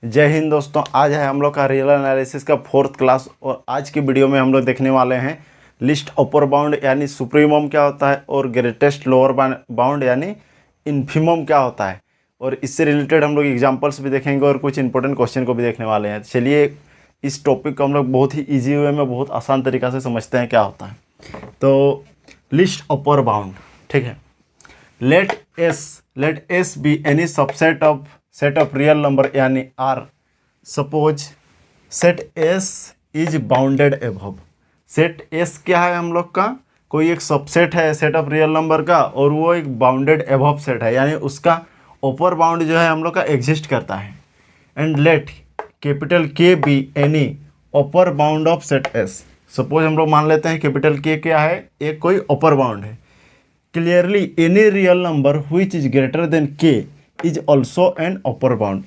जय हिंद दोस्तों। आज है हम लोग का रियल एनालिसिस का 4th क्लास और आज की वीडियो में हम लोग देखने वाले हैं लिस्ट अपर बाउंड यानी सुप्रीमम क्या होता है और ग्रेटेस्ट लोअर बाउंड यानी इन्फिमम क्या होता है, और इससे रिलेटेड हम लोग एग्जांपल्स भी देखेंगे और कुछ इंपॉर्टेंट क्वेश्चन को भी देखने वाले हैं। चलिए इस टॉपिक को हम लोग बहुत ही ईजी वे में बहुत आसान तरीक़ा से समझते हैं क्या होता है। तो लिस्ट अपर बाउंड, ठीक है। Let S be any subset of set of real number यानी R. Suppose set S is bounded above. Set S क्या है हम लोग का, कोई एक सबसेट है सेट ऑफ रियल नंबर का और वो एक बाउंडेड एबव सेट है, यानी उसका अपर बाउंड जो है हम लोग का एग्जिस्ट करता है। एंड लेट कैपिटल के be any upper bound of set S. Suppose हम लोग मान लेते हैं कैपिटल के क्या है, एक कोई अपर बाउंड है। Clearly any real number which is greater than K is also an upper bound.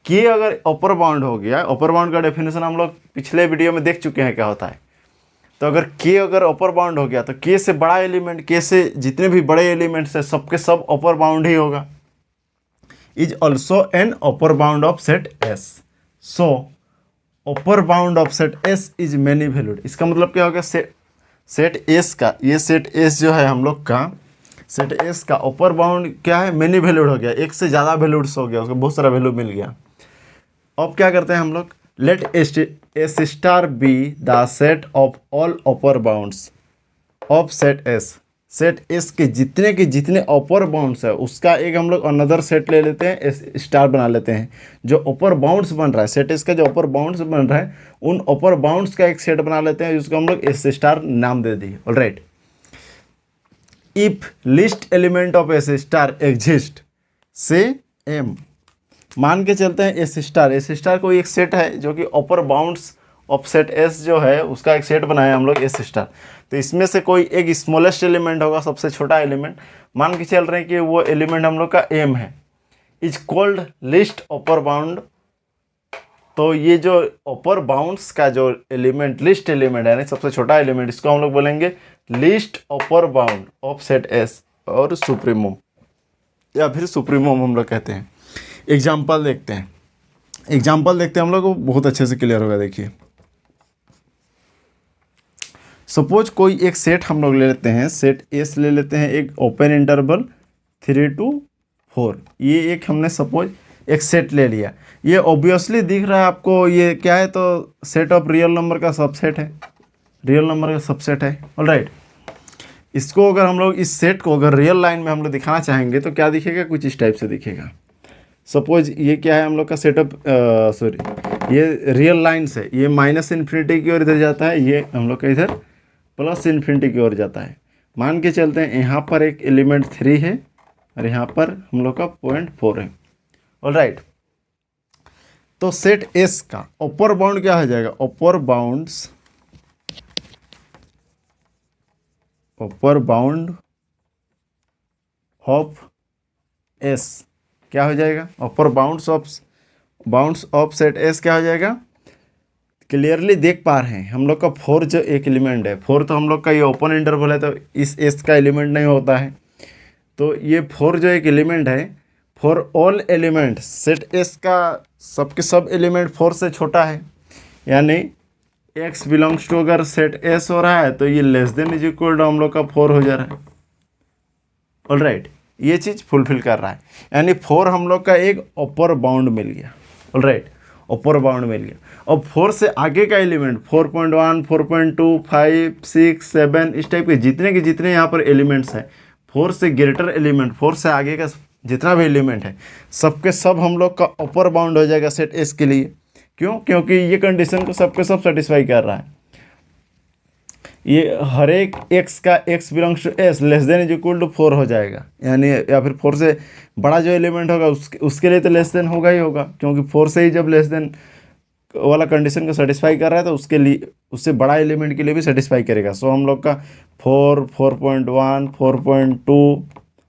K अगर अपर बाउंड हो गया, अपर बाउंड का डेफिनेशन हम लोग पिछले वीडियो में देख चुके हैं क्या होता है। तो अगर के अगर अपर बाउंड हो गया तो के से बड़ा एलिमेंट, के से जितने भी बड़े एलिमेंट्स है सबके सब अपर बाउंड ही होगा। Is also an upper bound of set S. So upper bound of set S is many valued. इसका मतलब क्या हो गया, सेट एस का, ये सेट एस जो है हम लोग का, सेट एस का अपर बाउंड क्या है, मैनी वैल्यूड हो गया, एक से ज़्यादा वैल्यूड्स हो गया, उसको बहुत सारा वैल्यू मिल गया। अब क्या करते हैं हम लोग, let S star be the set of all upper bounds of set S. Set S के जितने अपर बाउंड्स है उसका एक हम लोग अनदर सेट ले लेते हैं, एस स्टार बना लेते हैं। जो अपर बाउंड्स बन रहा है, सेट एस का जो अपर बाउंड्स बन रहा है उन अपर बाउंड्स का एक सेट बना लेते हैं जिसको हम लोग एस स्टार नाम दे दिए। Alright, if least element of S star exist say M. मान के चलते हैं एस स्टार कोई एक सेट है जो कि अपर बाउंड्स ऑफ सेट एस जो है उसका एक सेट बनाया हम लोग एस स्टार। तो इसमें से कोई एक स्मॉलेस्ट एलिमेंट होगा, सबसे छोटा एलिमेंट, मान के चल रहे हैं कि वो एलिमेंट हम लोग का एम है, is called least upper bound. तो ये जो अपर बाउंड्स का जो एलिमेंट, लिस्ट एलिमेंट है ना, सबसे छोटा एलिमेंट, इसको हम लोग बोलेंगे list upper bound of set S और सुप्रीमम, या फिर सुप्रीमम हम लोग कहते हैं। एग्जाम्पल देखते हैं हम लोग को बहुत अच्छे से क्लियर होगा। देखिए सपोज कोई एक सेट हम लोग ले लेते हैं, सेट एस ले लेते हैं, एक ओपन इंटरवल 3 to 4। ये एक हमने सपोज एक सेट ले लिया। ये ऑब्वियसली दिख रहा है आपको, ये क्या है, तो सेट ऑफ रियल नंबर का सबसेट है, रियल नंबर का सबसेट है। ऑलराइट, इसको अगर हम लोग इस सेट को अगर रियल लाइन में हम लोग दिखाना चाहेंगे तो क्या दिखेगा, कुछ इस टाइप से दिखेगा। सपोज ये क्या है हम लोग का सेटअप, ये रियल लाइन से ये माइनस इन्फिनिटी की ओर इधर जाता है, ये हम लोग का इधर प्लस इन्फिनिटी की ओर जाता है। मान के चलते हैं यहाँ पर एक एलिमेंट 3 है और यहाँ पर हम लोग का 0.4 है। ऑलराइट, तो सेट एस का अपर बाउंड क्या हो जाएगा, अपर बाउंड ऑफ एस क्या हो जाएगा, अपर बाउंड्स ऑफ सेट एस क्या हो जाएगा। क्लियरली देख पा रहे हैं हम लोग का 4 जो एक एलिमेंट है, 4 तो हम लोग का ये ओपन इंटरवल है तो इस एस का एलिमेंट नहीं होता है। तो ये 4 जो एक एलिमेंट है, for all element set S का सबके सब एलिमेंट 4 से छोटा है, यानी x बिलोंग्स टू अगर सेट एस हो रहा है तो ये less than is equal to हम लोग का 4 हो जा रहा है। ऑलराइट, ये चीज़ फुलफिल कर रहा है, यानी 4 हम लोग का एक अपर बाउंड मिल गया। ऑलराइट, अपर बाउंड मिल गया। अब 4 से आगे का एलिमेंट 4.1, 4.2, 5, 6, 7 इस टाइप के जितने यहाँ पर एलिमेंट्स हैं, 4 से ग्रेटर एलिमेंट, 4 से आगे का जितना भी एलिमेंट है सबके सब हम लोग का अपर बाउंड हो जाएगा सेट एस के लिए। क्यों, क्योंकि ये कंडीशन को सबके सब सेटिस्फाई कर रहा है। ये हर एक x का x belongs to S less than is equal to 4 हो जाएगा, यानी या फिर 4 से बड़ा जो एलिमेंट होगा उसके लिए तो लेस देन होगा ही होगा, क्योंकि 4 से ही जब लेस देन वाला कंडीशन को सेटिस्फाई कर रहा है तो उसके लिए उससे बड़ा एलिमेंट के लिए भी सेटिस्फाई करेगा। सो हम लोग का 4, 4.1, 4.2,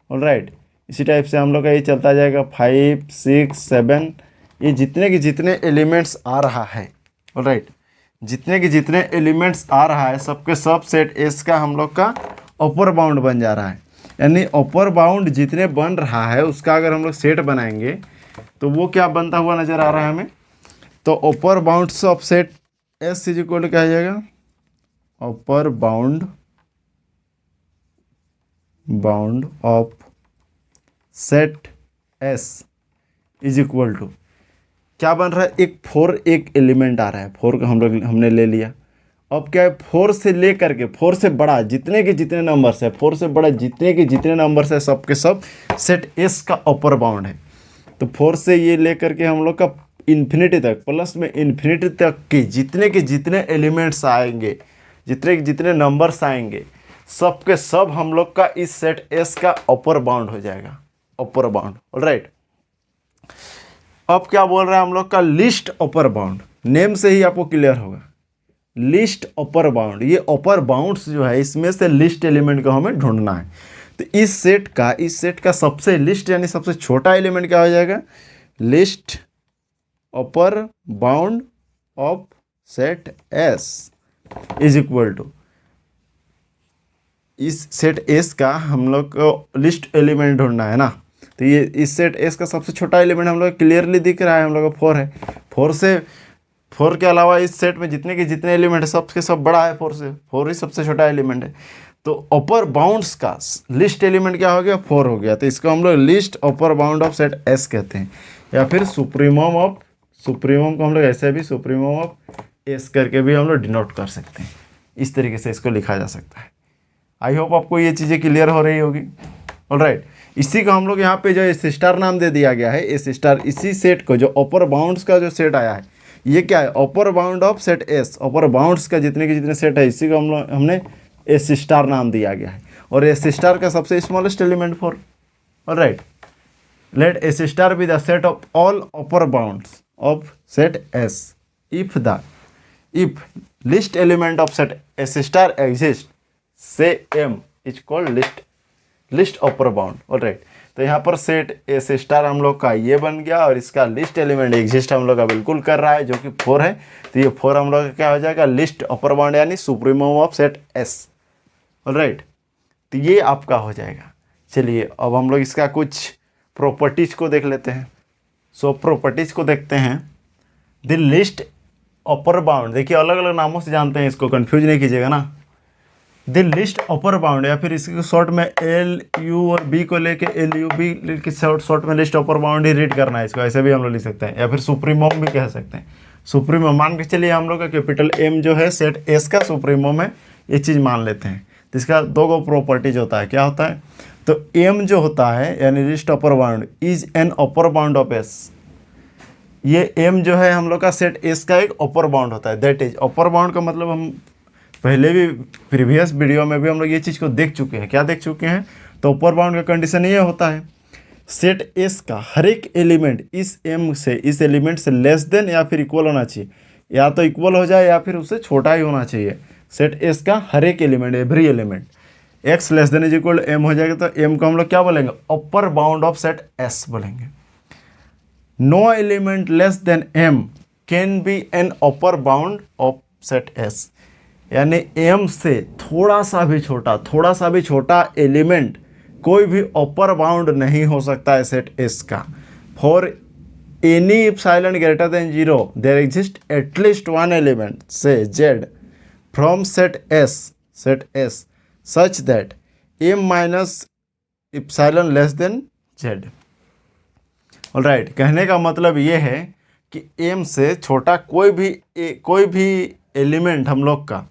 ऑलराइट, इसी टाइप से हम लोग का ये चलता जाएगा 5, 6, 7, ये जितने एलिमेंट्स आ रहा है। ऑलराइट, जितने एलिमेंट्स आ रहा है सबके सब सेट एस का हम लोग का अपर बाउंड बन जा रहा है। यानी अपर बाउंड जितने बन रहा है उसका अगर हम लोग सेट बनाएंगे तो वो क्या बनता हुआ नज़र आ रहा है हमें, तो upper bounds of set S is equal to क्या हो जाएगा, upper bound of set S is equal to क्या बन रहा है, एक 4 एक एलिमेंट आ रहा है, 4 का हमने ले लिया। अब क्या है, 4 से लेकर के 4 से बड़ा जितने के जितने नंबर्स है, 4 से बड़ा जितने के जितने नंबर्स है, सब के सब सेट एस का अपर बाउंड है। तो 4 से ये लेकर के हम लोग का इन्फिनिटी तक, प्लस में इन्फिनिटी तक के जितने एलिमेंट्स आएंगे, जितने के जितने नंबर्स आएंगे, सब के सब हम लोग का इस सेट एस का अपर बाउंड हो जाएगा, अपर बाउंड। ऑलराइट, अब क्या बोल रहा है हम लोग का, लिस्ट अपर बाउंड। नेम से ही आपको क्लियर होगा, लिस्ट अपर बाउंड। ये अपर बाउंड्स जो है, इसमें से लिस्ट एलिमेंट को हमें ढूंढना है। तो इस सेट का सबसे लिस्ट यानी सबसे छोटा एलिमेंट क्या हो जाएगा, least upper bound of set S is equal to, इस सेट एस का हम लोग को लिस्ट एलिमेंट ढूंढना है ना। तो ये इस सेट एस का सबसे छोटा एलिमेंट हम लोग क्लियरली दिख रहा है, हम लोग का 4 है। 4 के अलावा इस सेट में जितने के जितने एलिमेंट है, सबके सब बड़ा है 4 से, 4 ही सबसे छोटा एलिमेंट है। तो अपर बाउंड्स का लिस्ट एलिमेंट क्या हो गया, 4 हो गया। तो इसको हम लोग list upper bound of set S कहते हैं, या फिर सुप्रीमम को हम लोग ऐसे भी सुप्रीमम ऑफ एस करके भी हम लोग डिनोट कर सकते हैं। इस तरीके से इसको लिखा जा सकता है। आई होप आपको ये चीज़ें क्लियर हो रही होगी। ऑलराइट, इसी को हम लोग यहाँ पे जो एस स्टार नाम दे दिया गया है, एस स्टार, इसी सेट को जो अपर बाउंड्स का जो सेट आया है, ये क्या है, अपर bound of set S. Upper bounds का जितने के जितने सेट है, इसी को हमने एस स्टार नाम दिया गया है। और एस स्टार का सबसे smallest element 4। Alright, let S star be the set of all upper bounds of set S if least element of set S star exist, say M is called least upper bound. Alright, तो यहाँ पर set S star हम लोग का ये बन गया, और इसका लिस्ट एलिमेंट एग्जिस्ट हम लोग का बिल्कुल कर रहा है, जो कि 4 है। तो ये 4 हम लोग का क्या हो जाएगा, लिस्ट अपर बाउंड यानी supremum of set S. Alright, तो ये आपका हो जाएगा। चलिए अब हम लोग इसका कुछ प्रॉपर्टीज को देख लेते हैं। सो प्रॉपर्टीज को देखते हैं। द लिस्ट अपर बाउंड, देखिए अलग अलग नामों से जानते हैं, इसको कंफ्यूज नहीं कीजिएगा ना। द लिस्ट अपर बाउंड, या फिर इसके शॉर्ट में एल यू और बी को लेके एल यू बी के शॉर्ट में लिस्ट अपर बाउंड ही रीड करना है इसको, ऐसे भी हम लोग लिख सकते हैं, या फिर सुप्रीमम भी कह सकते हैं। सुप्रीमम मान के चलिए हम लोग का कैपिटल एम जो है सेट एस का सुप्रीमम है, ये चीज़ मान लेते हैं। तो इसका 2 प्रॉपर्टीज होता है, क्या होता है, तो एम जो होता है यानी list upper bound is an upper bound of S. ये एम जो है हम लोग का सेट एस का एक अपर बाउंड होता है। दैट इज अपर बाउंड का मतलब हम पहले भी प्रीवियस वीडियो में भी हम लोग ये चीज़ को देख चुके हैं। क्या देख चुके हैं, तो अपर बाउंड का कंडीशन ये होता है, सेट एस का हर एक एलिमेंट इस एम से, इस एलिमेंट से लेस देन या फिर इक्वल होना चाहिए, या तो इक्वल हो जाए या फिर उससे छोटा ही होना चाहिए। सेट एस का हर एक element, every element X less than is equal M हो जाएगा, तो एम को हम लोग क्या बोलेंगे, upper bound of set S बोलेंगे। No element less than M can be an upper bound of set S, यानी एम से थोड़ा सा भी छोटा एलिमेंट कोई भी अपर बाउंड नहीं हो सकता है सेट एस का। For any epsilon greater than 0 there exist at least one element say Z from set S such that M minus epsilon less than Z. Alright, कहने का मतलब ये है कि एम से छोटा कोई भी एलिमेंट हम लोग का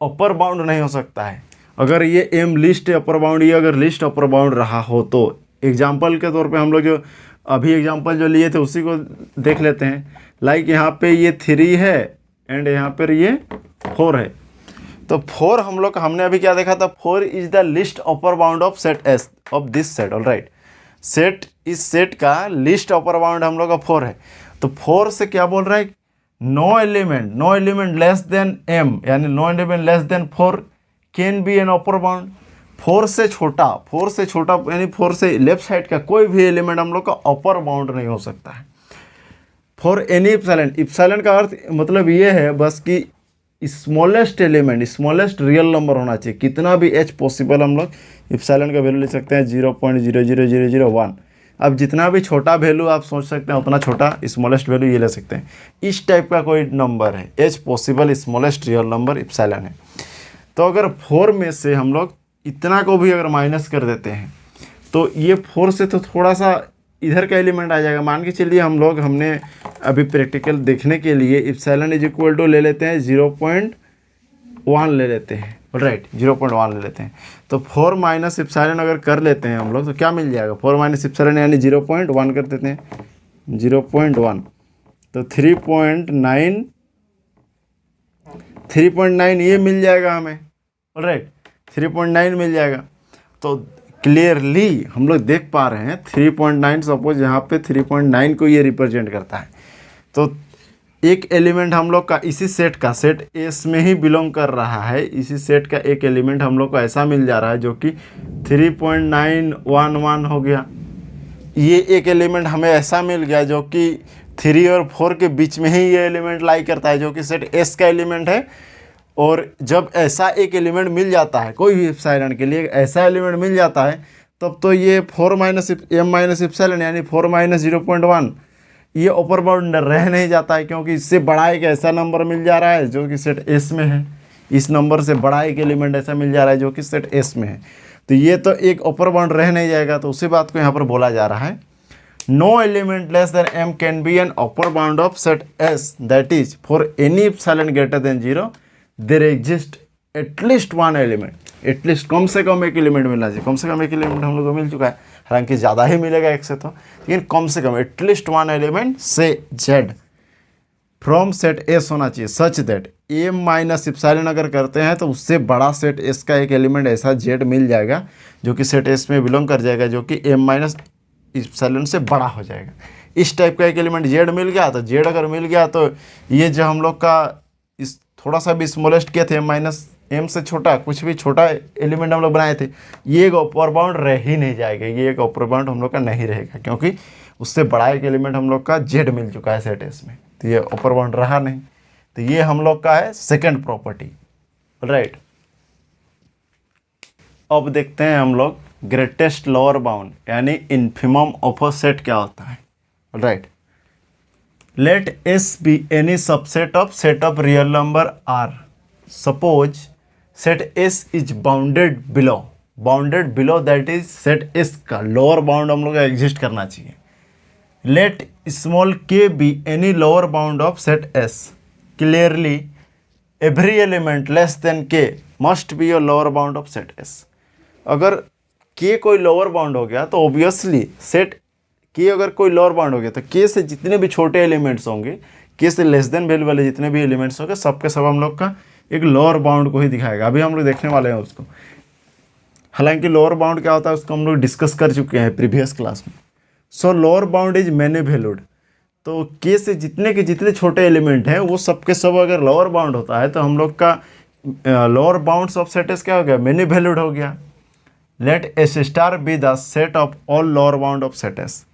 अपर बाउंड नहीं हो सकता है। अगर ये एम लिस्ट अपर बाउंड, ये अगर लिस्ट अपर बाउंड रहा हो तो एग्जाम्पल के तौर पे हम लोग जो अभी एग्जाम्पल जो लिए थे उसी को देख लेते हैं। लाइक यहाँ पे ये 3 है एंड यहाँ पर ये 4 है, तो 4 हम लोग हमने अभी क्या देखा था, 4 is the list upper bound of set S of this set. Alright, इस सेट का लिस्ट अपर बाउंड हम लोग का 4 है। तो 4 से क्या बोल रहा है, no element less than M, यानी no element less than 4 can be an upper bound. 4 से छोटा यानी 4 से लेफ्ट साइड का कोई भी एलिमेंट हम लोग का अपर बाउंड नहीं हो सकता है। फॉर एनी इप्सिलॉन का अर्थ मतलब ये है बस कि smallest element, smallest real number होना चाहिए। कितना भी एच पॉसिबल हम लोग इप्सिलॉन का वैल्यू ले सकते हैं, 0.00001। अब जितना भी छोटा वैल्यू आप सोच सकते हैं उतना छोटा स्मॉलेस्ट वैल्यू ये ले सकते हैं। इस टाइप का कोई नंबर है, H possible smallest real number epsilon है। तो अगर 4 में से हम लोग इतना को भी अगर माइनस कर देते हैं तो ये 4 से तो थोड़ा सा इधर का एलिमेंट आ जाएगा। मान के चलिए हमने अभी प्रैक्टिकल देखने के लिए इप्सिलॉन इज इक्वल टू ले लेते हैं 0.1 ले लेते हैं, राइट 0.1 ले लेते हैं। तो 4 माइनस इप्सिलॉन अगर कर लेते हैं हम लोग तो क्या मिल जाएगा, 4 माइनस इप्सिलॉन यानी 0.1 कर देते हैं, 0.1 तो 3.9 ये मिल जाएगा हमें, राइट 3.9 मिल जाएगा। तो क्लियरली हम लोग देख पा रहे हैं 3.9 सपोज यहाँ पे 3.9 को ये रिप्रेजेंट करता है। तो एक एलिमेंट हम लोग का इसी सेट का, सेट एस में ही बिलोंग कर रहा है, इसी सेट का एक एलिमेंट हम लोग को ऐसा मिल जा रहा है जो कि 3.911 हो गया। ये एक एलिमेंट हमें ऐसा मिल गया जो कि 3 और 4 के बीच में ही ये एलिमेंट लाई करता है, जो कि सेट एस का एलिमेंट है। और जब ऐसा एक एलिमेंट मिल जाता है, कोई भी इप्सिलॉन के लिए ऐसा एलिमेंट मिल जाता है, तब तो ये 4 माइनस एम माइनस इप्सिलॉन यानी 4 माइनस 0.1 ये अपर बाउंड रह नहीं जाता है, क्योंकि इससे बड़ा एक ऐसा नंबर मिल जा रहा है जो कि सेट एस में है। इस नंबर से बड़ा एक एलिमेंट ऐसा मिल जा रहा है जो कि सेट एस में है, तो ये तो एक अपर बाउंड रह नहीं जाएगा। तो उसी बात को यहाँ पर बोला जा रहा है, no element less than m can be an upper bound of set s, that is for any epsilon greater than 0 there exist at least one element. At least कम से कम एक एलिमेंट मिलना चाहिए। कम से कम एक एलिमेंट हम लोग को मिल चुका है, हालांकि ज़्यादा ही मिलेगा एक से तो, लेकिन कम से कम एटलीस्ट वन एलिमेंट से z फ्रॉम सेट s होना चाहिए such that m minus epsilon अगर करते हैं तो उससे बड़ा सेट s का एक एलिमेंट ऐसा z मिल जाएगा जो कि सेट s में बिलोंग कर जाएगा, जो कि m माइनस इप्सिलॉन से बड़ा हो जाएगा। इस टाइप का एक एलिमेंट z मिल गया, तो z अगर मिल गया तो ये जो हम लोग का इस थोड़ा सा भी स्मॉलेस्ट किए थे, माइनस m से छोटा कुछ भी छोटा एलिमेंट हम लोग बनाए थे, ये एक अपर बाउंड रह ही नहीं जाएगा। ये एक अपर बाउंड हम लोग का नहीं रहेगा, क्योंकि उससे बड़ा एक एलिमेंट हम लोग का z मिल चुका है सेट s में, तो ये अपर बाउंड रहा नहीं। तो ये हम लोग का है सेकेंड प्रॉपर्टी, राइट। अब देखते हैं हम लोग ग्रेटेस्ट लोअर बाउंड यानी इन्फिमम ऑफ अ सेट क्या होता है, right. Let S be any subset of set of real number R. Suppose set S is bounded below that is set S का लोअर बाउंड हम लोग का exist करना चाहिए। Let small K be any lower bound of set S. Clearly every element less than K must be your lower bound of set S. अगर के कोई lower bound हो गया तो ऑब्वियसली सेट के अगर कोई लोअर बाउंड हो गया तो के से जितने भी छोटे एलिमेंट्स होंगे, के से लेस देन वैल्यू वाले जितने भी एलिमेंट्स होंगे, सबके सब हम लोग का एक लोअर बाउंड को ही दिखाएगा। अभी हम लोग देखने वाले हैं उसको। हालांकि लोअर बाउंड क्या होता है उसको हम लोग डिस्कस कर चुके हैं प्रीवियस क्लास में। सो lower bound is many valued. तो के से जितने के जितने छोटे एलिमेंट हैं वो सबके सब अगर लोअर बाउंड होता है तो हम लोग का lower bounds of set S क्या हो गया, मैनी वैल्यूड हो गया। Let S star be the set of all lower bound of set S.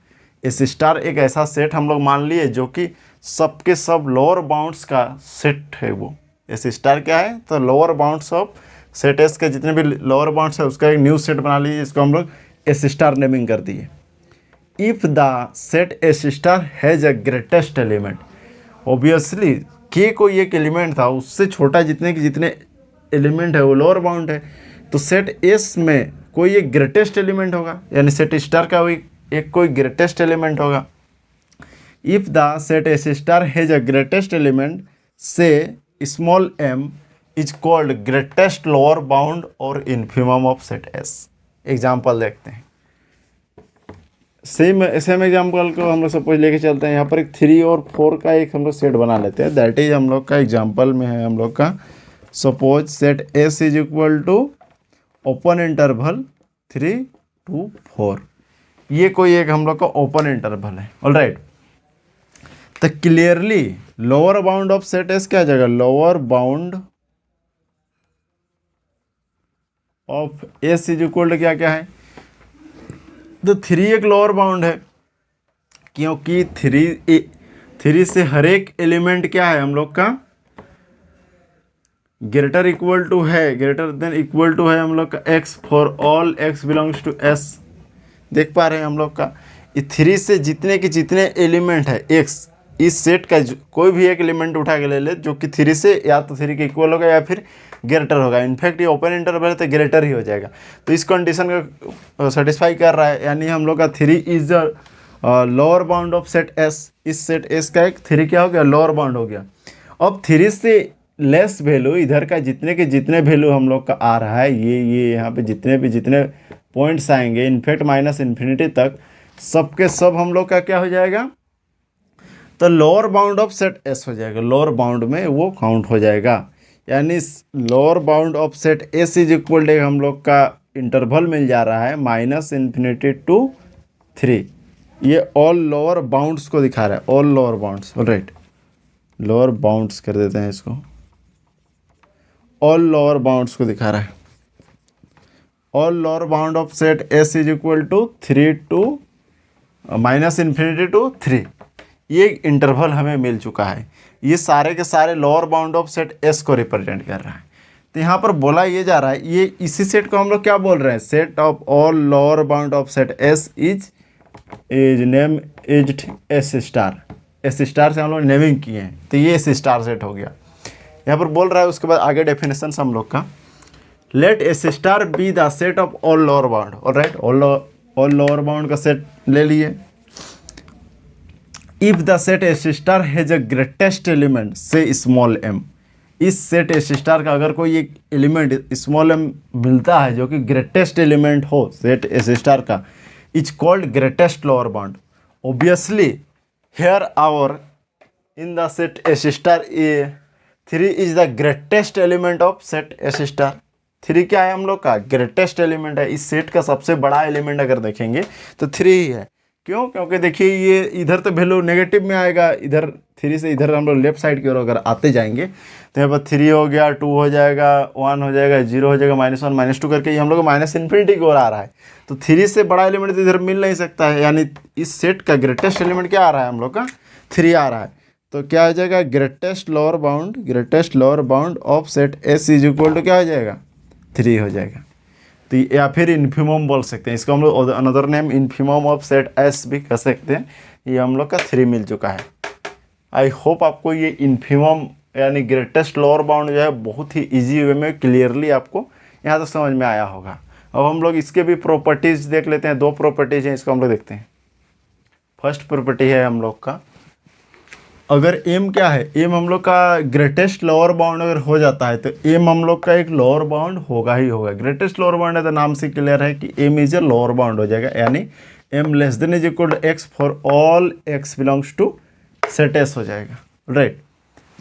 S star एक ऐसा सेट हम लोग मान लिए जो कि सबके सब लोअर बाउंड्स का सेट है। वो एस स्टार क्या है, तो lower bounds of set S के जितने भी लोअर बाउंड्स है उसका एक न्यू सेट बना लीजिए, इसको हम लोग एस स्टार नेमिंग कर दिए। If the set S star has a greatest element, obviously के कोई एक एलिमेंट था, उससे छोटा जितने के जितने एलिमेंट है वो लोअर बाउंड है, तो सेट एस में कोई एक ग्रेटेस्ट एलिमेंट होगा, यानी सेट स्टार का एक कोई ग्रेटेस्ट एलिमेंट होगा। If the set S star has a greatest element say small m is called greatest lower bound और infimum of set S. Example देखते हैं। सेम एग्जाम्पल को हम लोग सपोज लेके चलते हैं। यहाँ पर एक 3 और 4 का एक हम लोग सेट बना लेते हैं। दैट इज हम लोग का एग्जाम्पल में है हम लोग का suppose set S is equal to open interval 3 to 4। ये कोई एक हम लोग का ओपन इंटरवल है, ऑलराइट। तो clearly lower bound of set S क्या आ जाएगा, lower bound of S is equal to क्या क्या है, तो 3 एक लोअर बाउंड है, क्योंकि 3 से हर एक एलिमेंट क्या है हम लोग का ग्रेटर इक्वल टू है, ग्रेटर देन इक्वल टू है हम लोग का x for all x belongs to s। देख पा रहे हैं हम लोग का ये 3 से जितने के जितने एलिमेंट है एक्स, इस सेट का कोई भी एक एलिमेंट उठा के ले ले जो कि 3 से या तो 3 के इक्वल होगा या फिर ग्रेटर होगा। इनफैक्ट ये ओपन इंटरवल है तो ग्रेटर ही हो जाएगा। तो इस कंडीशन का सेटिस्फाई कर रहा है, यानी हम लोग का 3 is the lower bound of set S. इस सेट एस का एक 3 क्या हो गया, लोअर बाउंड हो गया। अब 3 से लेस वैल्यू इधर का जितने के जितने वैल्यू हम लोग का आ रहा है, ये यहाँ पे जितने पॉइंट्स आएंगे इनफैक्ट माइनस इन्फिनिटी तक, सबके सब हम लोग का क्या हो जाएगा, तो lower bound of set S हो जाएगा। लोअर बाउंड में वो काउंट हो जाएगा, यानी lower bound of set S is equal to हम लोग का इंटरवल मिल जा रहा है -इन्फिनिटी टू 3। ये ऑल लोअर बाउंड्स को दिखा रहा है, all lower bounds. Alright, lower bounds कर देते हैं इसको, ऑल लोअर बाउंड्स को दिखा रहा है। All lower bound of set S is equal to 3 to -infinity to 3। ये इंटरवल हमें मिल चुका है। ये सारे के सारे lower bound of set S को रिप्रेजेंट कर रहा है। तो यहाँ पर बोला ये जा रहा है, ये इसी सेट को हम लोग क्या बोल रहे हैं, set of all lower bound of set S is name is S star. S star से हम लोग नेमिंग किए हैं, तो ये एस स्टार सेट हो गया। यहाँ पर बोल रहा है उसके बाद आगे डेफिनेशन हम लोग का, let S star be the set of all lower bound. Alright, all lower bound का सेट ले लिए। If the set S star has a greatest element say small m, इस सेट एस स्टार का अगर कोई एक एलिमेंट स्मॉल एम मिलता है जो कि ग्रेटेस्ट एलिमेंट हो सेट एस स्टार का, is called greatest lower bound. Obviously here our in the set S star 3 is the greatest element of set S star. 3 क्या है हम लोग का, ग्रेटेस्ट एलिमेंट है। इस सेट का सबसे बड़ा एलिमेंट अगर देखेंगे तो 3 ही है। क्यों, क्योंकि देखिए ये इधर तो वैल्यू नेगेटिव में आएगा, इधर 3 से इधर हम लोग लेफ्ट साइड की ओर अगर आते जाएंगे तो यहाँ पर 3 हो गया, 2 हो जाएगा, 1 हो जाएगा, 0 हो जाएगा, -1 -2 करके ये हम लोग माइनस इन्फिनिटी की ओर आ रहा है। तो 3 से बड़ा एलिमेंट तो इधर मिल नहीं सकता है, यानी इस सेट का ग्रेटेस्ट एलिमेंट क्या आ रहा है हम लोग का, 3 आ रहा है। तो क्या हो जाएगा, greatest lower bound of set S is equal to क्या हो जाएगा, 3 हो जाएगा। तो या फिर इन्फिमम बोल सकते हैं इसको हम लोग, another name infimum of set S भी कह सकते हैं। ये हम लोग का 3 मिल चुका है। आई होप आपको ये इन्फिमम यानी ग्रेटेस्ट लोअर बाउंड जो है बहुत ही इजी वे में क्लियरली आपको यहाँ तक समझ में आया होगा। अब हम लोग इसके भी प्रॉपर्टीज़ देख लेते हैं। 2 प्रॉपर्टीज़ हैं, इसको हम लोग देखते हैं। फर्स्ट प्रॉपर्टी है हम लोग का, अगर एम क्या है, एम हम लोग का ग्रेटेस्ट लोअर बाउंड अगर हो जाता है तो एम हम लोग का एक लोअर बाउंड होगा ही होगा। ग्रेटेस्ट लोअर बाउंड है तो नाम से क्लियर है कि m is a lower bound हो जाएगा, यानी m less than is equal to x for all x belongs to set S हो जाएगा। राइट,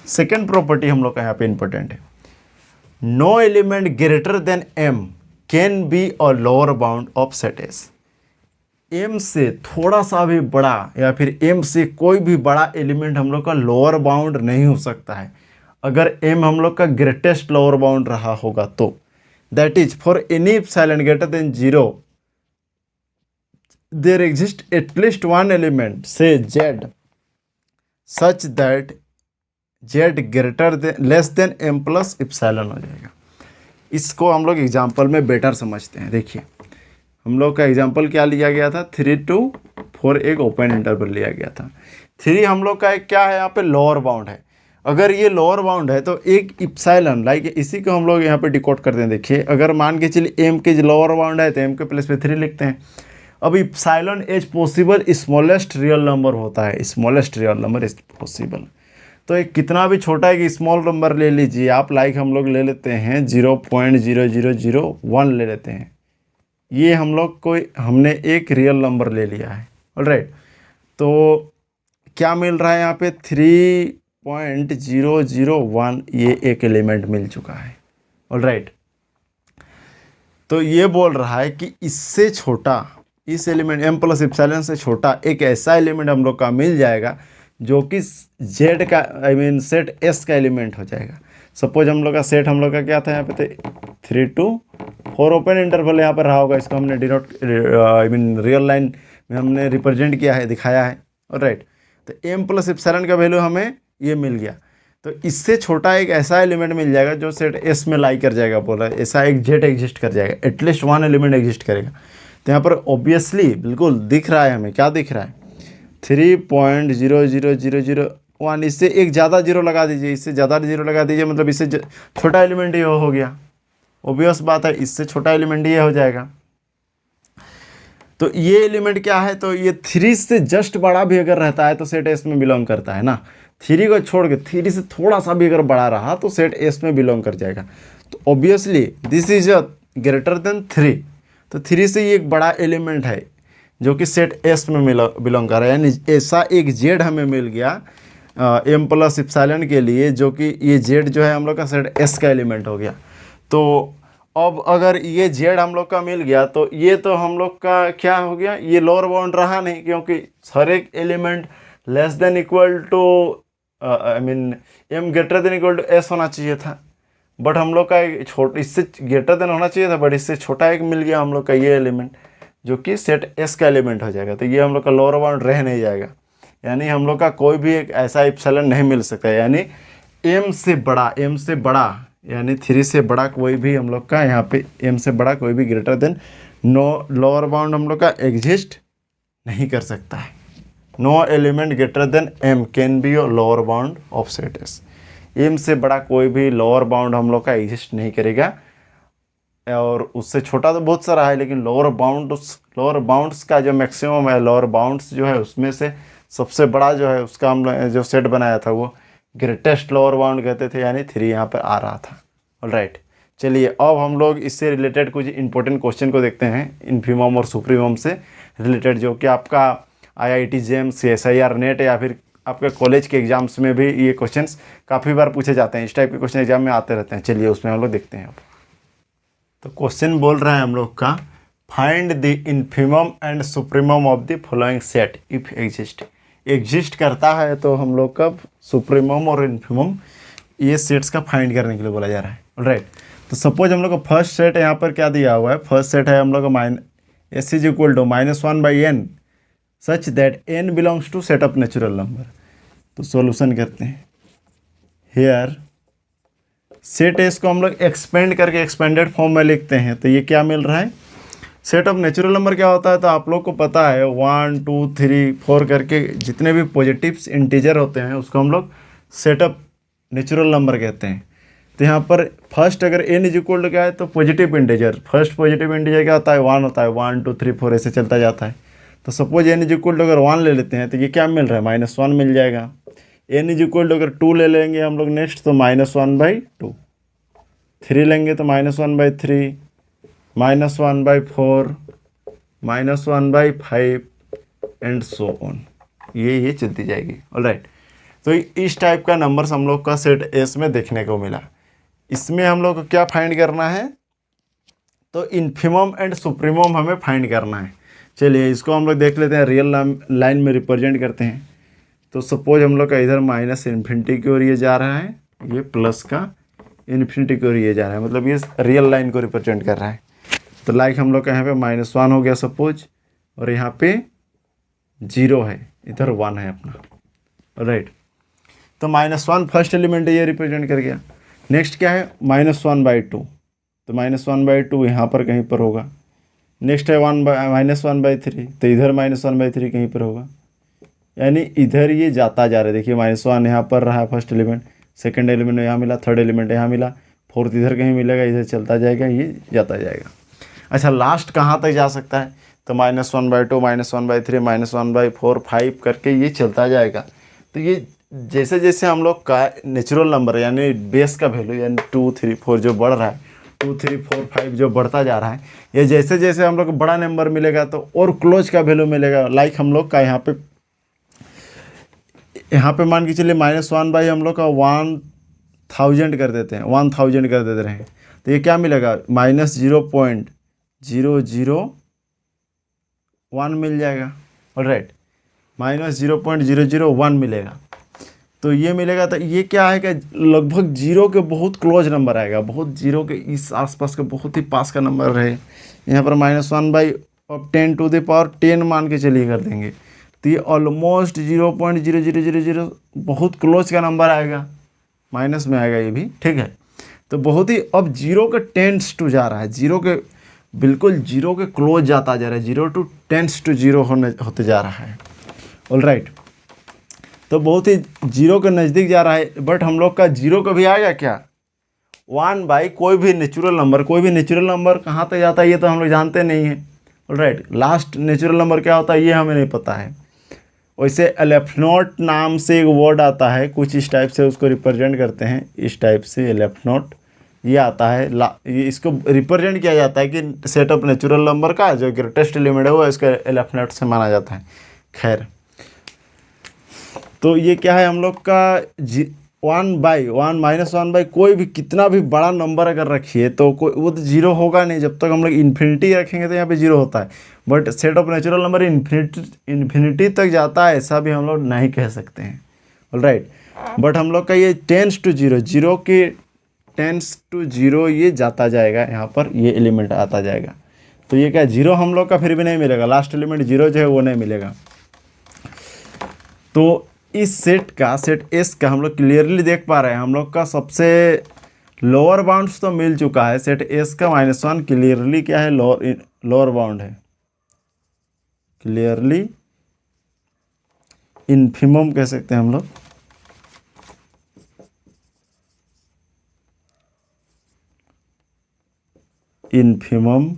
सेकेंड प्रॉपर्टी हम लोग का यहाँ पे इंपॉर्टेंट है, no element greater than M can be a lower bound of set S. M से थोड़ा सा भी बड़ा या फिर एम से कोई भी बड़ा एलिमेंट हम लोग का लोअर बाउंड नहीं हो सकता है अगर एम हम लोग का ग्रेटेस्ट लोअर बाउंड रहा होगा तो। That is for any epsilon greater than 0 there exist at least one element say Z such that Z greater than less than M plus epsilon हो जाएगा। इसको हम लोग एग्जाम्पल में बेटर समझते हैं। देखिए हम लोग का एग्जाम्पल क्या लिया गया था, 3 to 4 एक ओपन इंटरवल लिया गया था। 3 हम लोग का एक क्या है यहाँ पे लोअर बाउंड है। अगर ये लोअर बाउंड है तो एक इप्सिलॉन लाइक इसी को हम लोग यहाँ पे डिकोड करते हैं। देखिए अगर मान के चलिए एम के लोअर बाउंड है तो एम के प्लेस पे 3 लिखते हैं। अब epsilon as possible smallest real number होता है, smallest real number is possible. तो एक कितना भी छोटा एक स्मॉल नंबर ले लीजिए आप, लाइक हम लोग ले लेते हैं 0.0001 ले लेते हैं। ये हम लोग को हमने एक रियल नंबर ले लिया है। ऑलराइट, तो क्या मिल रहा है यहाँ पे 3.001 ये एक एलिमेंट मिल चुका है। ऑलराइट, तो ये बोल रहा है कि इससे छोटा, इस एलिमेंट एम प्लस इप्सिलॉन से छोटा एक ऐसा एलिमेंट हम लोग का मिल जाएगा जो कि जेड का सेट एस का एलिमेंट हो जाएगा। सपोज हम लोग का सेट हम लोग का क्या था यहाँ पे, 3 to 4 ओपन इंटरवल यहाँ पर रहा होगा। इसको हमने डिनोट रियल लाइन में हमने रिप्रेजेंट किया है, दिखाया है। राइट, तो एम प्लस इप्सिलॉन का वैल्यू हमें ये मिल गया। तो इससे छोटा एक ऐसा एलिमेंट मिल जाएगा जो सेट एस में लाई कर जाएगा। बोला ऐसा एक जेड एग्जिस्ट कर जाएगा, एटलीस्ट वन एलिमेंट एग्जिस्ट करेगा। तो तो यहाँ पर ऑब्वियसली बिल्कुल दिख रहा है, हमें क्या दिख रहा है 3.00001, इससे एक ज़्यादा जीरो लगा दीजिए, इससे ज़्यादा जीरो लगा दीजिए, मतलब इससे छोटा एलिमेंट ये हो गया। ऑब्वियस बात है, इससे छोटा एलिमेंट ये हो जाएगा। तो ये एलिमेंट क्या है, तो ये 3 से जस्ट बड़ा भी अगर रहता है तो सेट एस में बिलोंग करता है ना। 3 को छोड़ के 3 से थोड़ा सा भी अगर बड़ा रहा तो सेट एस में बिलोंग कर जाएगा। तो obviously this is a greater than 3, तो 3 से ये एक बड़ा एलिमेंट है जो कि सेट एस में बिलोंग कर रहा है। यानी ऐसा एक जेड हमें मिल गया एम प्लस इप्सिलॉन के लिए, जो कि ये जेड जो है हम लोग का सेट एस का एलिमेंट हो गया। तो अब अगर ये जेड हम लोग का मिल गया तो ये तो हम लोग का क्या हो गया, ये लोअर बाउंड रहा नहीं, क्योंकि हर एक element less than equal to I mean m greater than equal to S होना चाहिए था। बट हम लोग का इससे ग्रेटर देन होना चाहिए था, बट इससे छोटा एक मिल गया हम लोग का ये एलिमेंट, जो कि सेट एस का एलिमेंट हो जाएगा। तो ये हम लोग का लोअर बाउंड रह नहीं जाएगा, यानी हम लोग का कोई भी एक ऐसा इप्सिलॉन नहीं मिल सकता। यानी एम से बड़ा यानी 3 से बड़ा कोई भी हम लोग का यहाँ पे एम से बड़ा कोई भी greater than no lower bound हम लोग का एग्जिस्ट नहीं कर सकता है। No element greater than M can be your lower bound of set S. M से बड़ा कोई भी लोअर बाउंड हम लोग का एग्जिस्ट नहीं करेगा, और उससे छोटा तो बहुत सारा है, लेकिन लोअर बाउंड्स का जो मैक्सिमम है, लोअर बाउंड्स जो है उसमें से सबसे बड़ा जो है उसका हम जो सेट बनाया था वो ग्रेटेस्ट लोअर बाउंड कहते थे, यानी 3 यहाँ पर आ रहा था। ऑलराइट, चलिए अब हम लोग इससे रिलेटेड कुछ इंपॉर्टेंट क्वेश्चन को देखते हैं, इन्फीमम और सुप्रीमम से रिलेटेड, जो कि आपका IIT जेम्स, SIR नेट या फिर आपके कॉलेज के एग्जाम्स में भी ये क्वेश्चंस काफ़ी बार पूछे जाते हैं। इस टाइप के क्वेश्चन एग्जाम में आते रहते हैं। चलिए उसमें हम लोग देखते हैं। अब तो क्वेश्चन बोल रहा है हम लोग का, find the infimum and supremum of the following set if exist करता है तो हम लोग का सुप्रीमम और इन्फीमम ये सेट्स का फाइंड करने के लिए बोला जा रहा है। ऑलराइट, तो सपोज हम लोग का फर्स्ट सेट यहाँ पर क्या दिया हुआ है, फर्स्ट सेट है हम लोग का S is equal to -1/n such that n belongs to set of natural number. तो सॉल्यूशन करते हैं। हेयर सेट एस को हम लोग एक्सपेंड करके एक्सपेंडेड फॉर्म में लिखते हैं। तो ये क्या मिल रहा है, सेट ऑफ नेचुरल नंबर क्या होता है, तो आप लोग को पता है 1 2 3 4 करके जितने भी पॉजिटिव्स इंटीजर होते हैं उसको हम लोग सेट ऑफ नेचुरल नंबर कहते हैं। तो यहाँ पर फर्स्ट अगर n इज इक्वल टू क्या है, तो positive integer, first positive integer क्या होता है 1 होता है, 1 2 3 4 ऐसे चलता जाता है। तो suppose n is equal to अगर 1 ले लेते हैं तो ये क्या मिल रहा है, -1 मिल जाएगा। n इज इक्वल टू अगर 2 ले लेंगे हम लोग नेक्स्ट, तो -1/2, 3 लेंगे तो -1/3, -1/4, -1/5 एंड सो ऑन, ये चलती जाएगी। ऑलराइट, तो इस टाइप का नंबर्स हम लोग का सेट एस में देखने को मिला। इसमें हम लोग को क्या फाइंड करना है, तो इन्फीमम एंड सुप्रीमम हमें फाइंड करना है। चलिए इसको हम लोग देख लेते हैं, रियल लाइन में रिप्रेजेंट करते हैं। तो सपोज हम लोग का इधर -इन्फिनिटी की ओर ये जा रहा है, ये प्लस का इन्फिनिटी की ओर ये जा रहा है, मतलब ये रियल लाइन को रिप्रेजेंट कर रहा है। तो लाइक हम लोग का यहाँ पे -1 हो गया सपोज, और यहाँ पे 0 है, इधर 1 है अपना। राइट, तो -1 फर्स्ट एलिमेंट ये रिप्रेजेंट कर गया। नेक्स्ट क्या है -1/2, तो -1/2 यहाँ पर कहीं पर होगा। नेक्स्ट है -1/3, तो इधर -1/3 कहीं पर होगा, यानी इधर ये जाता जा रहा है। देखिए -1 यहाँ पर रहा फर्स्ट एलिमेंट, सेकंड एलिमेंट यहाँ मिला, थर्ड एलिमेंट यहाँ मिला, फोर्थ इधर कहीं मिलेगा, इधर चलता जाएगा, ये जाता जाएगा। अच्छा, लास्ट कहाँ तक जा सकता है, तो -1/2, -1/3, -1/4, 5 करके ये चलता जाएगा। तो ये जैसे जैसे हम लोग का नेचुरल नंबर यानी बेस का वैल्यू यानी 2 3 4 जो बढ़ रहा है, 2 3 4 5 जो बढ़ता जा रहा है, ये जैसे जैसे हम लोग को बड़ा नंबर मिलेगा तो और क्लोज का वैल्यू मिलेगा। लाइक हम लोग का यहाँ पे मान के चलिए -1 हम लोग का 1000 कर देते हैं, 1000 कर देते हैं, तो ये क्या मिलेगा -0.001 मिल जाएगा। ऑलराइट, -0.001 मिलेगा। तो ये मिलेगा, तो ये क्या है कि लगभग 0 के बहुत क्लोज नंबर आएगा, बहुत 0 के इस आसपास का बहुत ही पास का नंबर रहे। यहाँ पर -1/10 मान के चलिए कर देंगे, तो ये ऑलमोस्ट 0.0000 बहुत क्लोज का नंबर आएगा, माइनस में आएगा ये भी, ठीक है। तो बहुत ही अब 0 के 10 टू जा रहा है, 0 के बिल्कुल जीरो के क्लोज जाता जा रहा है, 0 to टेंस टू 0 होते जा रहा है। ऑलराइट, तो बहुत ही जीरो के नज़दीक जा रहा है। बट हम लोग का जीरो कभी आएगा क्या? 1/, कोई भी नेचुरल नंबर कहाँ तक जाता है ये तो हम लोग जानते नहीं हैं। ऑलराइट, लास्ट नेचुरल नंबर क्या होता है ये हमें नहीं पता है। वैसे एलेफ नॉट नाम से एक वर्ड आता है, कुछ इस टाइप से उसको रिप्रेजेंट करते हैं, इस टाइप से एलेफ नॉट ये आता है। ये इसको रिप्रेजेंट किया जाता है कि सेट ऑफ नेचुरल नंबर का जो ग्रेटेस्ट एलिमेंट है वो इसका एलेफ नॉट से माना जाता है। खैर, तो ये क्या है हम लोग का 1/, कोई भी कितना भी बड़ा नंबर अगर रखिए तो कोई वो तो जीरो होगा नहीं। जब तक हम लोग इन्फिनिटी रखेंगे तो यहाँ पे जीरो होता है। But set of natural number infinity तक जाता है ऐसा भी हम लोग नहीं कह सकते हैं। ऑलराइट, बट हम लोग का ये टेंस टू जीरो के टेंस टू 0 ये जाता जाएगा, यहाँ पर ये एलिमेंट आता जाएगा। तो ये क्या जीरो हम लोग का फिर भी नहीं मिलेगा, लास्ट एलिमेंट जीरो जो है वो नहीं मिलेगा। तो इस सेट एस का हम लोग क्लियरली देख पा रहे हैं, हम लोग का सबसे लोअर बाउंड्स तो मिल चुका है। सेट एस का -1 क्लियरली क्या है, लोअर बाउंड है, क्लियरली इन्फिमम कह सकते हैं हम लोग। Infimum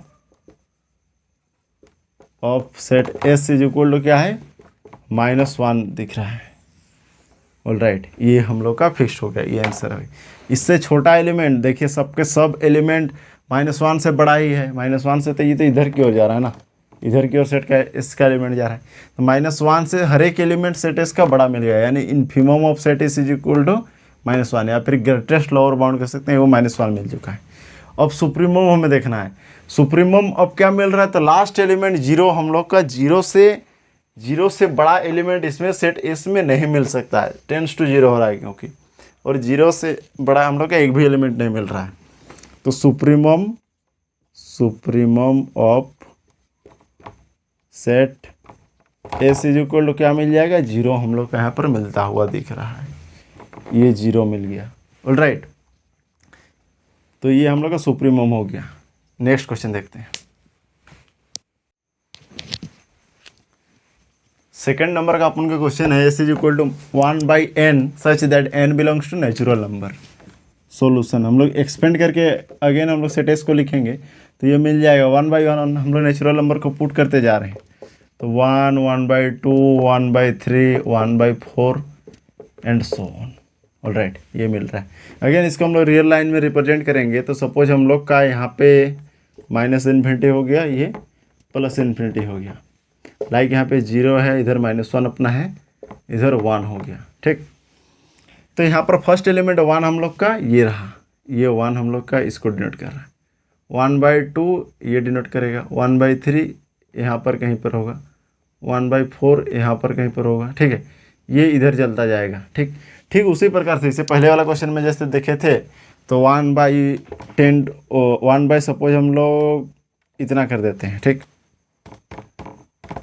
of set S is equal to क्या है, -1 दिख रहा है। ऑलराइट, ये हम लोग का फिक्स हो गया, ये आंसर है। इससे छोटा एलिमेंट देखिए, सबके सब एलिमेंट -1 से बड़ा ही है। -1 से तो ये तो इधर की ओर जा रहा है ना, इधर की ओर सेट का इसका एलिमेंट जा रहा है। तो -1 से हर एक एलिमेंट सेट एस का बड़ा मिल गया, यानी infimum of set S is equal to -1, या फिर ग्रेटेस्ट लोअर बाउंड कह सकते हैं, वो -1 मिल चुका है। अब सुप्रीमम हमें देखना है। सुप्रीमम अब क्या मिल रहा है, तो लास्ट एलिमेंट जीरो, हम लोग का जीरो से बड़ा एलिमेंट इसमें सेट एस में नहीं मिल सकता है, टेंस टू 0 हो रहा है क्योंकि, और जीरो से बड़ा हम लोग का एक भी एलिमेंट नहीं मिल रहा है। तो supremum of set S is equal to क्या मिल जाएगा, 0 हम लोग का यहाँ पर मिलता हुआ दिख रहा है, ये 0 मिल गया। ऑलराइट, तो ये हम लोग का सुप्रीमम हो गया। नेक्स्ट क्वेश्चन देखते हैं। सेकेंड नंबर का अपन का क्वेश्चन है, S is equal to 1/n such that n belongs to natural number. Solution हम लोग एक्सपेंड करके अगेन हम लोग सेट एस को लिखेंगे, तो ये मिल जाएगा 1/1 हम लोग नेचुरल नंबर को पुट करते जा रहे हैं। तो 1, 1/2, 1/3, 1/4 एंड सो ऑन। ऑलराइट, ये मिल रहा है। अगेन इसको हम लोग रियल लाइन में रिप्रेजेंट करेंगे, तो सपोज हम लोग का यहाँ पे -इन्फिनिटी हो गया, ये +इन्फिनिटी हो गया। लाइक यहाँ पे 0 है, इधर -1 अपना है, इधर 1 हो गया। ठीक, तो यहाँ पर फर्स्ट एलिमेंट 1 हम लोग का ये रहा, ये 1 हम लोग का इसको डिनोट कर रहा है। 1/2 ये डिनोट करेगा, 1/3 यहाँ पर कहीं पर होगा, 1/4 यहाँ पर कहीं पर होगा। ठीक है, ये इधर चलता जाएगा। ठीक उसी प्रकार से इसे पहले वाला क्वेश्चन में जैसे देखे थे, तो 1/10 सपोज हम लोग इतना कर देते हैं। ठीक,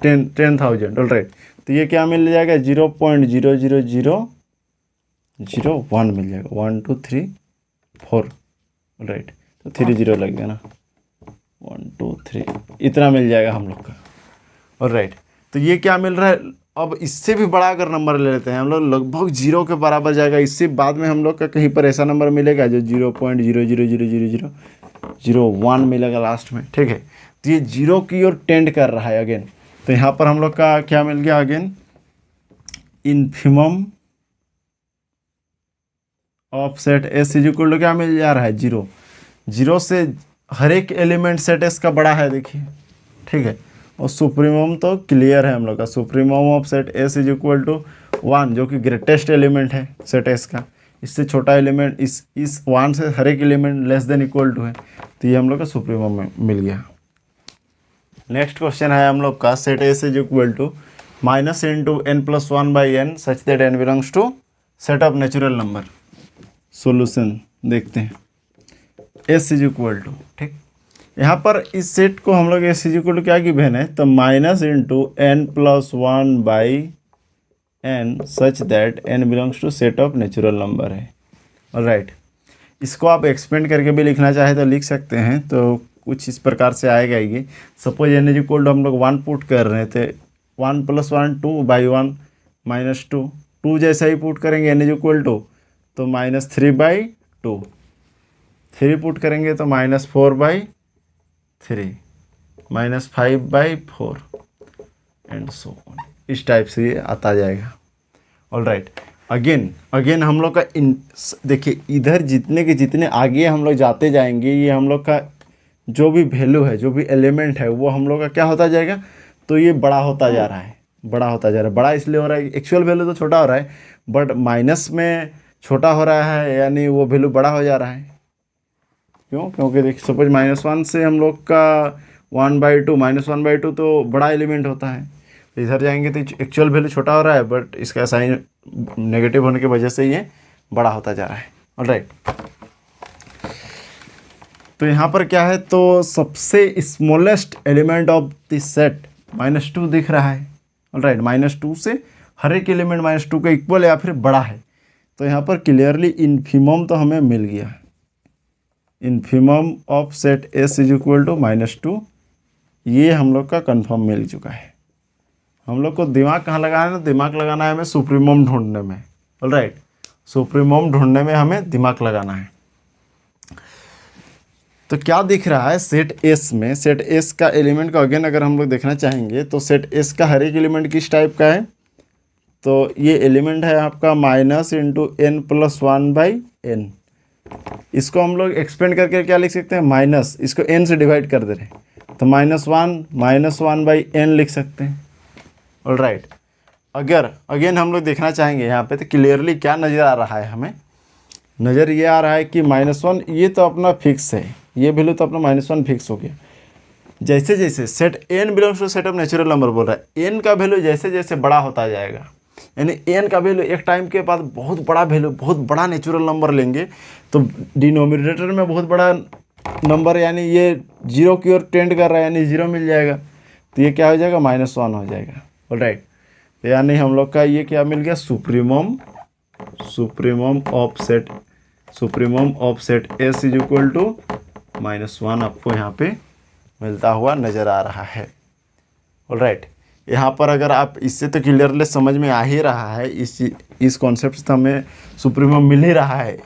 10,000। ऑलराइट, तो ये क्या मिल जाएगा, 0.00001 मिल जाएगा, 1 2 3 4। ऑलराइट, तो 3 0 लग गया ना, 1 2 3 इतना मिल जाएगा हम लोग का। ऑलराइट, तो ये क्या मिल रहा है। अब इससे भी बड़ा अगर नंबर ले लेते हैं हम लोग, लगभग 0 के बराबर जाएगा। इससे बाद में हम लोग का कहीं पर ऐसा नंबर मिलेगा जो 0.0000001 मिलेगा लास्ट में। ठीक है, तो ये 0 की ओर टेंड कर रहा है अगेन। तो यहाँ पर हम लोग का क्या मिल गया, again infimum of set S is equal to क्या मिल जा रहा है, 0 से हर एक एलिमेंट सेट एस का बड़ा है, देखिए। ठीक है, और सुप्रीमम तो क्लियर है हम लोग का, supremum of set S is equal to 1 जो कि ग्रेटेस्ट एलिमेंट है सेट एस का। इससे छोटा एलिमेंट इस 1 से हर एक element less than equal to है, तो ये हम लोग का सुप्रीमम में मिल गया। नेक्स्ट क्वेश्चन है हम लोग का, set S is equal to -n+1/n such that n belongs to set of natural number. Solution देखते हैं, एस इज इक्वल टू, ठीक, यहाँ पर इस सेट को हम लोग एस इज इक्वल टू क्या गिवन है, तो -n+1/n such that n belongs to set of natural number है। ऑलराइट, इसको आप एक्सपेंड करके भी लिखना चाहे तो लिख सकते हैं। तो कुछ इस प्रकार से आएगा ये। Suppose n is equal to हम लोग 1 पुट कर रहे थे, 1 + 1 2 बाई 1 -2, 2 जैसा ही पुट करेंगे n इज इक्वल टू तो -3/2, 3 पुट करेंगे तो -4/3, -5/4 एंड सो ऑन, इस टाइप से ये आता जाएगा। ऑलराइट, अगेन हम लोग का देखिए इधर जितने के जितने आगे हम लोग जाते जाएंगे, ये हम लोग का जो भी वैल्यू है, जो भी एलिमेंट है, वो हम लोग का क्या होता जाएगा, तो ये बड़ा होता जा रहा है, बड़ा होता जा रहा है। बड़ा इसलिए हो रहा है, एक्चुअल वैल्यू तो छोटा हो रहा है, बट माइनस में छोटा हो रहा है, यानी वो वैल्यू बड़ा हो जा रहा है। क्यों? क्योंकि देखिए सपोज -1 से हम लोग का 1/2, -1/2 तो बड़ा एलिमेंट होता है। इधर जाएंगे तो एक्चुअल वैल्यू छोटा हो रहा है, बट इसका साइन नेगेटिव होने की वजह से ये बड़ा होता जा रहा है। ऑलराइट, तो यहाँ पर क्या है, तो सबसे smallest element of this set -2 दिख रहा है। ऑलराइट, -2 से हर एक एलिमेंट -2 का इक्वल या फिर बड़ा है। तो यहाँ पर क्लियरली इन्फिमम तो हमें मिल गया, infimum of set S is equal to -2, ये हम लोग का कंफर्म मिल चुका है। हम लोग को दिमाग कहाँ लगाना है, दिमाग लगाना है हमें सुप्रीमम ढूंढने में। ऑलराइट, सुप्रीमम ढूंढने में हमें दिमाग लगाना है। तो क्या दिख रहा है सेट S में, सेट S का एलिमेंट का अगेन अगर हम लोग देखना चाहेंगे तो सेट S का हर एक एलिमेंट किस टाइप का है, तो ये एलिमेंट है आपका -(n+1/n). इसको हम लोग एक्सपेंड करके क्या लिख सकते हैं, माइनस, इसको n से डिवाइड कर दे रहे हैं तो -1/n लिख सकते हैं। ऑलराइट, अगर अगेन हम लोग देखना चाहेंगे यहाँ पे तो क्लियरली क्या नज़र आ रहा है, हमें नज़र ये आ रहा है कि -1 ये तो अपना फिक्स है, ये वैल्यू तो अपना -1 फिक्स हो गया। जैसे जैसे set n belongs to set of natural number बोल रहा है, n का वैल्यू जैसे जैसे बड़ा होता जाएगा, यानी n का वैल्यू एक टाइम के बाद बहुत बड़ा वैल्यू, बहुत बड़ा नेचुरल नंबर लेंगे तो डिनोमिनेटर में बहुत बड़ा नंबर, यानी ये 0 की ओर टेंड कर रहा है, यानी 0 मिल जाएगा, तो ये क्या हो जाएगा, -1 हो जाएगा। ऑलराइट, यानी हम लोग का ये क्या मिल गया, supremum of set S is equal to -1 आपको यहाँ पे मिलता हुआ नज़र आ रहा है। ऑलराइट, यहाँ पर अगर आप इससे तो क्लियरली समझ में आ ही रहा है, इस कॉन्सेप्ट से हमें सुप्रीमम मिल ही रहा है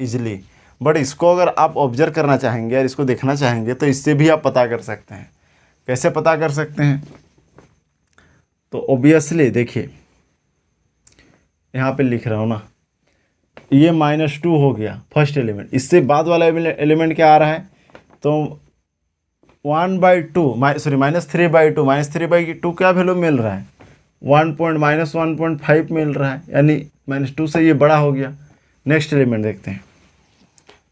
इजीली, बट इसको अगर आप ऑब्जर्व करना चाहेंगे और इसको देखना चाहेंगे तो इससे भी आप पता कर सकते हैं। कैसे पता कर सकते हैं, तो ऑब्वियसली देखिए यहाँ पे लिख रहा हूँ ना, ये -2 हो गया फर्स्ट एलिमेंट, इससे बाद वाला एलिमेंट क्या आ रहा है, तो 3/2 क्या वैल्यू मिल रहा है, -1.5 मिल रहा है, यानी -2 से ये बड़ा हो गया। नेक्स्ट एलिमेंट देखते हैं,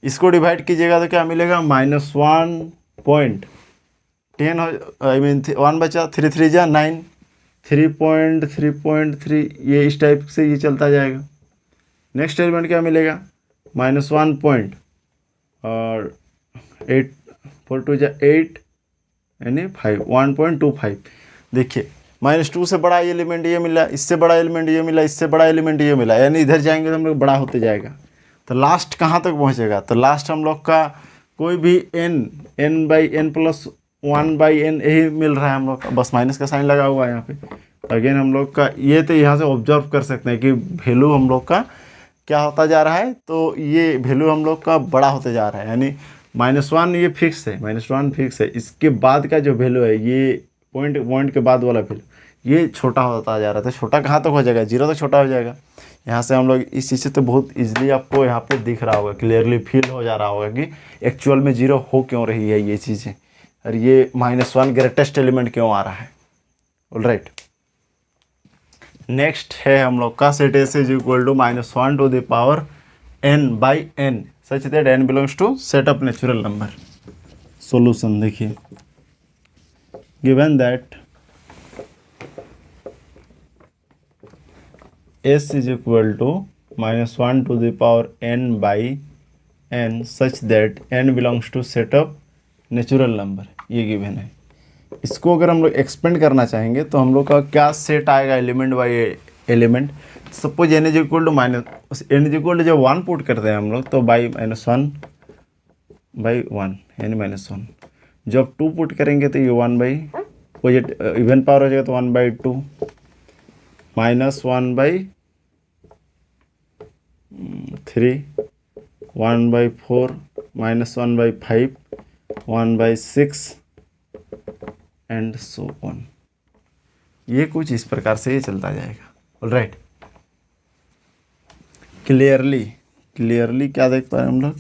इसको डिवाइड कीजिएगा तो क्या मिलेगा, -1.10 आई मीन 1 बचा, 3 3 जा 9, 3.3, ये इस टाइप से ये चलता जाएगा। नेक्स्ट एलिमेंट क्या मिलेगा, -1.8 4 2 जा 8 यानी 5, 1.25। देखिए -2 से बड़ा एलिमेंट ये मिला, इससे बड़ा एलिमेंट ये मिला, इससे बड़ा एलिमेंट ये मिला, यानी इधर जाएंगे तो हम लोग बड़ा होते जाएगा। तो लास्ट कहाँ तक पहुँचेगा, तो लास्ट हम लोग का कोई भी n/n+1/n यही मिल रहा है हम लोग का, बस माइनस का साइन लगा हुआ है यहाँ पे। अगेन हम लोग का ये तो यहाँ से ऑब्जर्व कर सकते हैं कि वैल्यू हम लोग का क्या होता जा रहा है, तो ये वैल्यू हम लोग का बड़ा होते जा रहा है, यानी -1 ये फिक्स है, -1 फिक्स है, इसके बाद का जो वैल्यू है, ये पॉइंट के बाद वाला वैल्यू ये छोटा होता जा रहा था। छोटा कहाँ तक हो जाएगा, 0 तक छोटा हो जाएगा। यहाँ से हम लोग इस चीज़ से तो बहुत इजीली आपको यहाँ पे दिख रहा होगा, क्लियरली फील हो जा रहा होगा कि एक्चुअल में 0 हो क्यों रही है ये चीज़ें, और ये -1 ग्रेटेस्ट एलिमेंट क्यों आ रहा है। ऑलराइट, नेक्स्ट है हम लोग का set S is equal to -1 to the power n/n such that n belongs to set of natural number. Solution देखिए, given that S is equal to -1 to the power n/n such that n belongs to set of natural number, ये given है। इसको अगर हम लोग expand करना चाहेंगे तो हम लोग का क्या सेट आएगा, element by element. Suppose n is equal to जब 1 पुट करते हैं हम लोग तो बाई -1/1 यानी -1, जब 2 पुट करेंगे तो ये 1 इवन पावर हो जाएगा तो 1/2 minus 1/3 1/4 minus 1/5 1/6 and so on. ये कुछ इस प्रकार से ये चलता जाएगा। ऑलराइट, क्लियरली क्या देख पा रहे हैं हम लोग,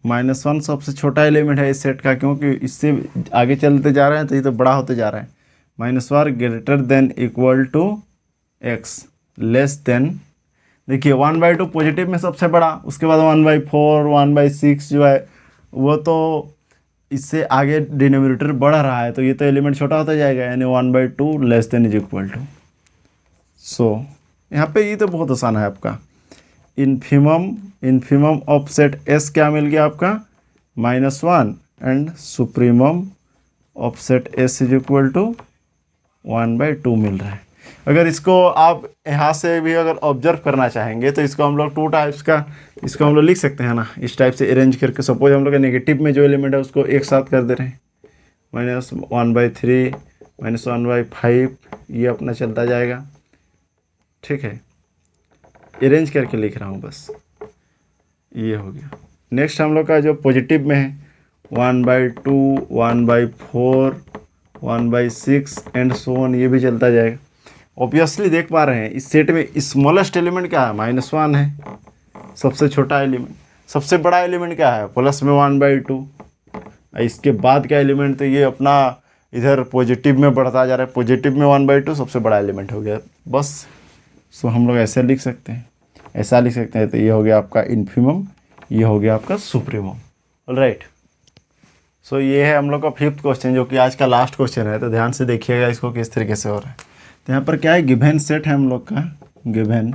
-1 सबसे छोटा एलिमेंट है इस सेट का, क्योंकि इससे आगे चलते जा रहे हैं तो ये तो बड़ा होते जा रहा है। -1 greater than equal to x less than, देखिए 1/2 पॉजिटिव में सबसे बड़ा, उसके बाद 1/4 1/6 जो है वो तो इससे आगे डिनोमिनेटर बढ़ रहा है, तो ये तो एलिमेंट छोटा होता जाएगा, यानी 1/2 less than is equal to. So यहाँ पे ये तो बहुत आसान है आपका। इन्फिमम ऑफ सेट एस क्या मिल गया आपका, -1 and supremum of set S is equal to 1/2 मिल रहा है। अगर इसको आप यहाँ से भी अगर ऑब्जर्व करना चाहेंगे तो इसको हम लोग 2 टाइप्स का इसको हम लोग लिख सकते हैं ना, इस टाइप से अरेंज करके। सपोज हम लोग नेगेटिव में जो एलिमेंट है उसको एक साथ कर दे रहे हैं, -1/3 -1/5, ये अपना चलता जाएगा, ठीक है। अरेंज करके लिख रहा हूँ बस, ये हो गया। नेक्स्ट हम लोग का जो पॉजिटिव में है 1/2 1/4 1/6 एंड सो ऑन, ये भी चलता जाएगा। ऑब्वियसली देख पा रहे हैं इस सेट में स्मॉलेस्ट एलिमेंट क्या है, -1 है, सबसे छोटा एलिमेंट। सबसे बड़ा एलिमेंट क्या है, प्लस में 1/2। इसके बाद का एलिमेंट तो ये अपना इधर पॉजिटिव में बढ़ता जा रहा है, पॉजिटिव में 1/2 सबसे बड़ा एलिमेंट हो गया बस। सो हम लोग ऐसे लिख सकते हैं, ऐसा लिख सकते हैं। तो ये हो गया आपका इन्फिमम, ये हो गया आपका सुप्रीमम। ऑलराइट, सो ये है हम लोग का 5th क्वेश्चन, जो कि आज का लास्ट क्वेश्चन है। तो ध्यान से देखिएगा इसको किस तरीके से हो रहा है। तो यहाँ पर क्या है, गिवन सेट है हम लोग का, given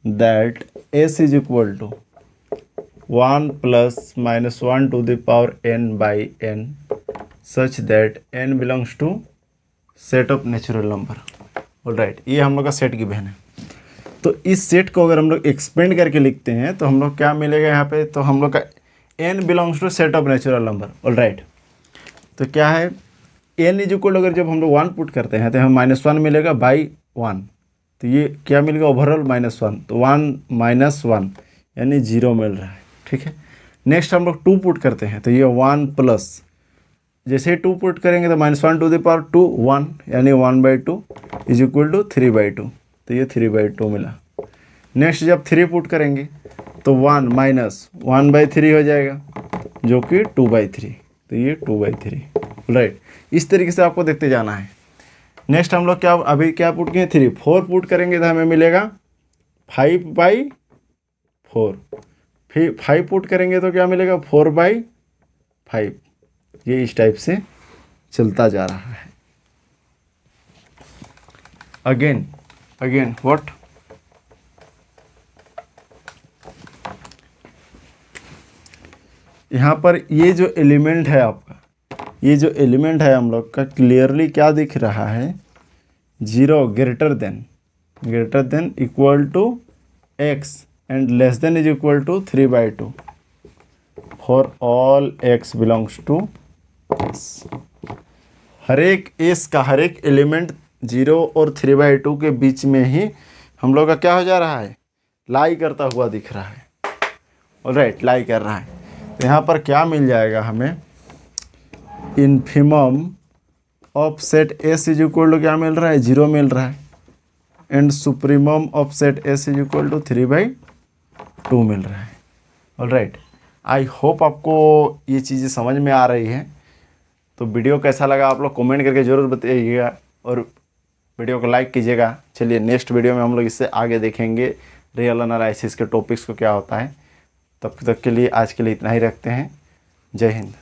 that S is equal to 1 + -1 to the power n/n such that n belongs to set of natural number. Alright, ये हम लोग का सेट गिवन है। तो इस सेट को अगर हम लोग एक्सपेंड करके लिखते हैं तो हम लोग क्या मिलेगा यहाँ पे, तो हम लोग का n belongs to set of natural number. Alright, तो क्या है, n इज इक्वल, अगर जब हम लोग 1 पुट करते हैं तो हमें -1 मिलेगा बाई 1, तो ये क्या मिलेगा ओवरऑल -1, तो 1 - 1 यानी 0 मिल रहा है, ठीक है। नेक्स्ट हम लोग 2 पुट करते हैं तो ये 1 प्लस, जैसे ही 2 पुट करेंगे तो -1 to the power 2 1 यानी 1/2 इज इक्वल टू 3/2, तो ये 3/2 मिला। नेक्स्ट जब 3 पुट करेंगे तो 1 - 1/3 हो जाएगा, जो कि 2/3, तो ये 2/3। राइट, इस तरीके से आपको देखते जाना है। नेक्स्ट हम लोग क्या अभी क्या पुट किए, 3 4 पुट करेंगे तो हमें मिलेगा 5/4, फिर 5 पुट करेंगे तो क्या मिलेगा 4/5। ये इस टाइप से चलता जा रहा है। अगेन व्हाट, यहाँ पर ये जो एलिमेंट है आपका, ये जो एलिमेंट है हम लोग का, क्लियरली क्या दिख रहा है, 0 greater than equal to x and less than is equal to 3/2 for all x belongs to s। हर एक एलिमेंट 0 और 3/2 के बीच में ही हम लोग का क्या हो जा रहा है, लाई करता हुआ दिख रहा है। ऑलराइट, लाई कर रहा है। तो यहाँ पर क्या मिल जाएगा हमें, infimum of set S is equal to क्या मिल रहा है, 0 मिल रहा है, and supremum of set S is equal to 3/2 मिल रहा है। ऑलराइट, आई होप आपको ये चीज़ें समझ में आ रही है। तो वीडियो कैसा लगा आप लोग कमेंट करके ज़रूर बताइएगा और वीडियो को लाइक कीजिएगा। चलिए नेक्स्ट वीडियो में हम लोग इससे आगे देखेंगे रियल एनालिसिस के टॉपिक्स को क्या होता है। तब तक के लिए आज के लिए इतना ही रखते हैं। जय हिंद।